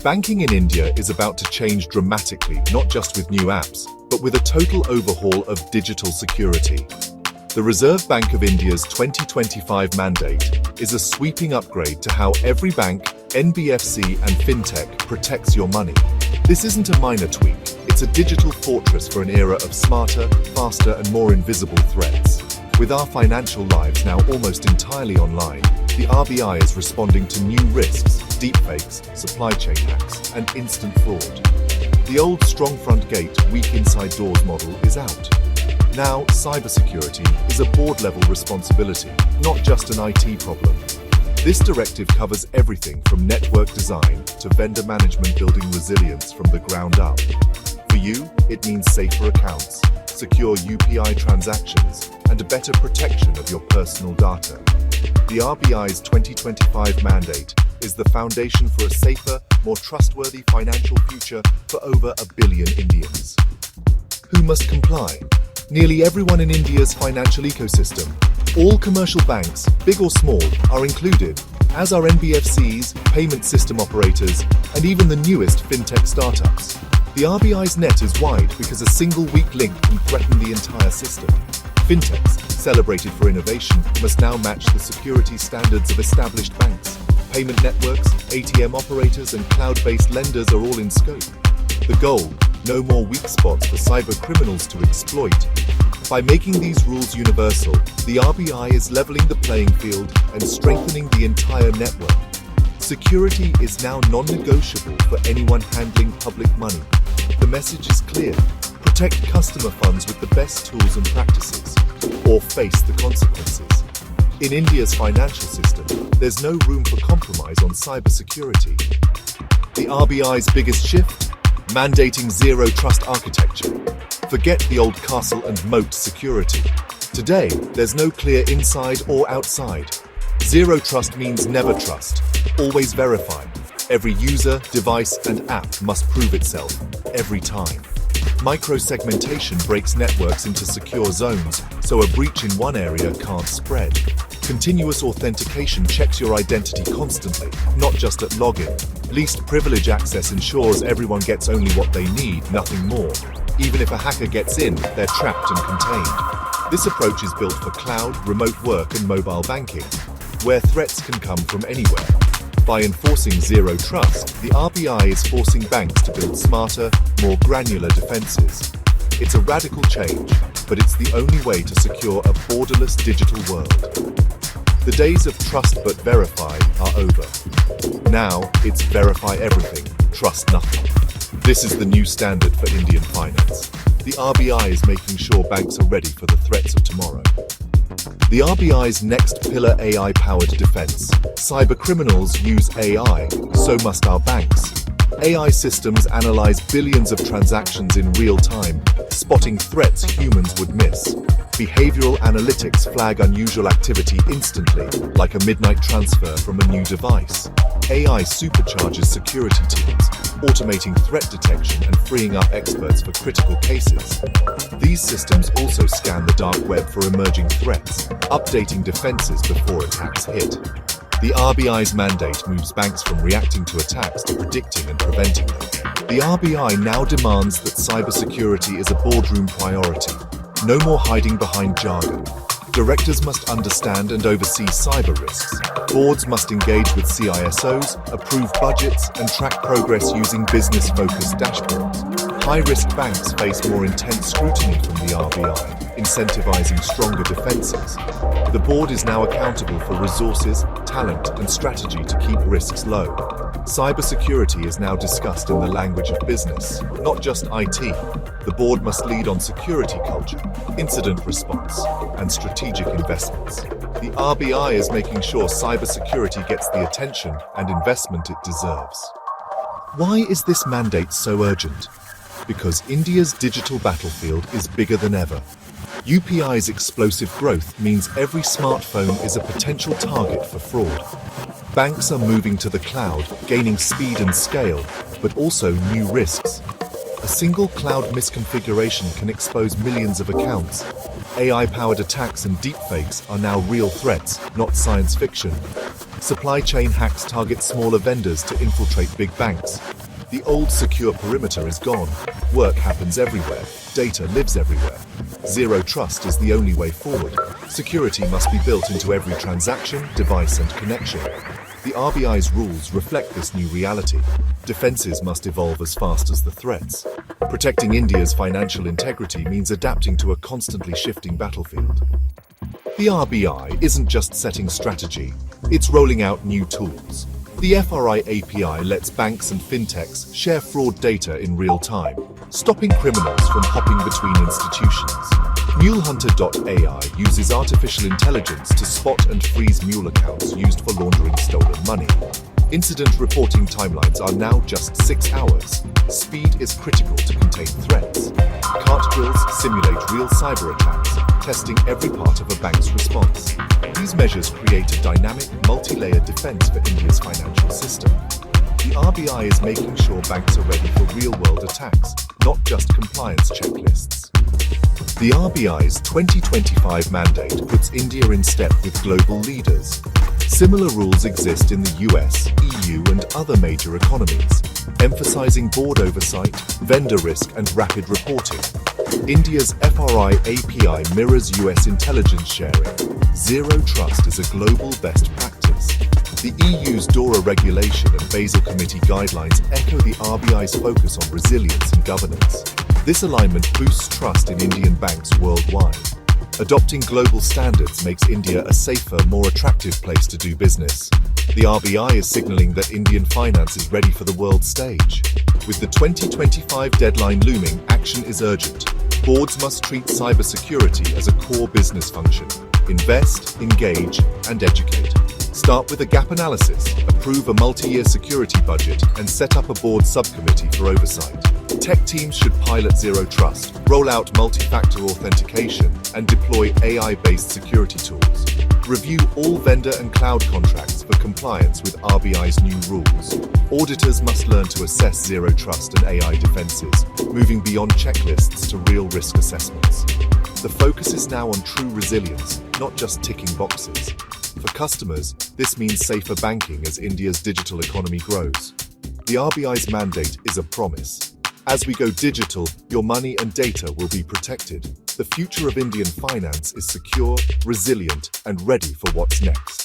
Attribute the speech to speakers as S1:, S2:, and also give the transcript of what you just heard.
S1: Banking in India is about to change dramatically, not just with new apps, but with a total overhaul of digital security. The Reserve Bank of India's 2025 mandate is a sweeping upgrade to how every bank, NBFC and fintech protects your money. This isn't a minor tweak, it's a digital fortress for an era of smarter, faster and more invisible threats. With our financial lives now almost entirely online, the RBI is responding to new risks, deepfakes, supply chain hacks, and instant fraud. The old strong front gate, weak inside doors model is out. Now, cybersecurity is a board-level responsibility, not just an IT problem. This directive covers everything from network design to vendor management, building resilience from the ground up. For you, it means safer accounts, secure UPI transactions, and a better protection of your personal data. The RBI's 2025 mandate is the foundation for a safer, more trustworthy financial future for over 1 billion Indians. Who must comply? Nearly everyone in India's financial ecosystem. All commercial banks, big or small, are included, as are NBFCs, payment system operators, and even the newest fintech startups. The RBI's net is wide because a single weak link can threaten the entire system. Fintechs, celebrated for innovation, must now match the security standards of established banks. Payment networks, ATM operators, and cloud-based lenders are all in scope. The goal: no more weak spots for cyber criminals to exploit. By making these rules universal, the RBI is leveling the playing field and strengthening the entire network. Security is now non-negotiable for anyone handling public money. The message is clear: protect customer funds with the best tools and practices, or face the consequences. In India's financial system, there's no room for compromise on cybersecurity. The RBI's biggest shift? Mandating zero trust architecture. Forget the old castle and moat security. Today, there's no clear inside or outside. Zero trust means never trust. Always verify. Every user, device, and app must prove itself, every time. Micro-segmentation breaks networks into secure zones, so a breach in one area can't spread. Continuous authentication checks your identity constantly, not just at login. Least privilege access ensures everyone gets only what they need, nothing more. Even if a hacker gets in, they're trapped and contained. This approach is built for cloud, remote work, and mobile banking, where threats can come from anywhere. By enforcing zero trust, the RBI is forcing banks to build smarter, more granular defenses. It's a radical change, but it's the only way to secure a borderless digital world. The days of trust but verify are over. Now, it's verify everything, trust nothing. This is the new standard for Indian finance. The RBI is making sure banks are ready for the threats of tomorrow. The RBI's next pillar: AI-powered defense. Cybercriminals use AI, so must our banks. AI systems analyze billions of transactions in real time, spotting threats humans would miss. Behavioral analytics flag unusual activity instantly, like a midnight transfer from a new device. AI supercharges security teams, automating threat detection and freeing up experts for critical cases. These systems also scan the dark web for emerging threats, updating defenses before attacks hit. The RBI's mandate moves banks from reacting to attacks to predicting and preventing them. The RBI now demands that cybersecurity is a boardroom priority. No more hiding behind jargon. Directors must understand and oversee cyber risks. Boards must engage with CISOs, approve budgets, and track progress using business-focused dashboards. High-risk banks face more intense scrutiny from the RBI, incentivizing stronger defenses. The board is now accountable for resources, talent, and strategy to keep risks low. Cybersecurity is now discussed in the language of business, not just IT. The board must lead on security culture, incident response, and strategic investments. The RBI is making sure cybersecurity gets the attention and investment it deserves. Why is this mandate so urgent? Because India's digital battlefield is bigger than ever. UPI's explosive growth means every smartphone is a potential target for fraud. Banks are moving to the cloud, gaining speed and scale, but also new risks. A single cloud misconfiguration can expose millions of accounts. AI-powered attacks and deepfakes are now real threats, not science fiction. Supply chain hacks target smaller vendors to infiltrate big banks. The old secure perimeter is gone. Work happens everywhere. Data lives everywhere. Zero trust is the only way forward. Security must be built into every transaction, device, and connection. The RBI's rules reflect this new reality. Defenses must evolve as fast as the threats. Protecting India's financial integrity means adapting to a constantly shifting battlefield. The RBI isn't just setting strategy, it's rolling out new tools. The FRI API lets banks and fintechs share fraud data in real time, stopping criminals from hopping between institutions. MuleHunter.AI uses artificial intelligence to spot and freeze mule accounts used for laundering stolen money. Incident reporting timelines are now just 6 hours. Speed is critical to contain threats. Cart drills simulate real cyber attacks, testing every part of a bank's response. These measures create a dynamic, multi-layered defense for India's financial system. The RBI is making sure banks are ready for real-world attacks, not just compliance checklists. The RBI's 2025 mandate puts India in step with global leaders. Similar rules exist in the US, EU, and other major economies, emphasizing board oversight, vendor risk, and rapid reporting. India's FRI API mirrors US intelligence sharing. Zero trust is a global best practice. The EU's DORA regulation and Basel Committee guidelines echo the RBI's focus on resilience and governance. This alignment boosts trust in Indian banks worldwide. Adopting global standards makes India a safer, more attractive place to do business. The RBI is signaling that Indian finance is ready for the world stage. With the 2025 deadline looming, action is urgent. Boards must treat cybersecurity as a core business function. Invest, engage, and educate. Start with a gap analysis, approve a multi-year security budget, and set up a board subcommittee for oversight. Tech teams should pilot zero trust, roll out multi-factor authentication, and deploy AI-based security tools. Review all vendor and cloud contracts for compliance with RBI's new rules. Auditors must learn to assess zero trust and AI defenses, moving beyond checklists to real risk assessments. The focus is now on true resilience, not just ticking boxes. For customers, this means safer banking as India's digital economy grows. The RBI's mandate is a promise. As we go digital, your money and data will be protected. The future of Indian finance is secure, resilient, and ready for what's next.